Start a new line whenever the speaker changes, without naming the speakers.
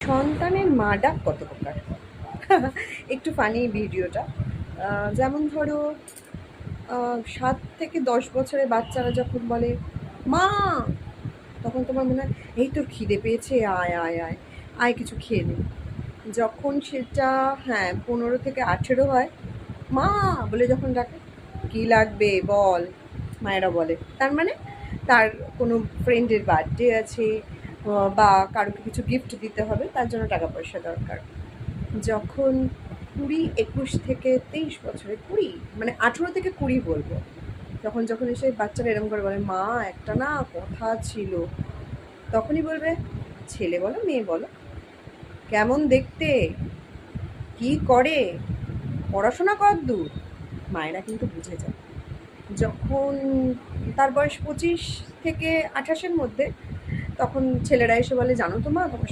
সন্তানের মা ডাক কত প্রকার। একটু ফানি ভিডিওটা। যেমন ধরো 7 থেকে 10 বছরের বাচ্চারা যখন বলে মা, তখন তোমার মনে হয় এই তোর খিদে পেয়েছে, আয় আয় আয় আয় কিছু খেয়ে নে। যখন সেটা 15 থেকে 18 হয়, মা বলে যখন ডাকে, কি লাগবে বল, মায়েরা বলে। তার মানে তার কোনো ফ্রেন্ডের বার্থডে আছে, বা কারোকে কিছু গিফট দিতে হবে, তার জন্য টাকা পয়সা দরকার। যখন 20, 21 থেকে 23 বছরে, 20 মানে 18 থেকে 20 বলবো, যখন এসে বাচ্চারা এরকম করে বলে মা একটা না কথা ছিল, তখনই বলবে ছেলে বলো মেয়ে বলো, কেমন দেখতে, কি করে, পড়াশোনা কতদূর। মায়েরা কিন্তু বুঝে যায়। যখন তার বয়স 25 থেকে 28-এর মধ্যে, তখন ছেলেরা এসে বলে জানো তো মা, তোমার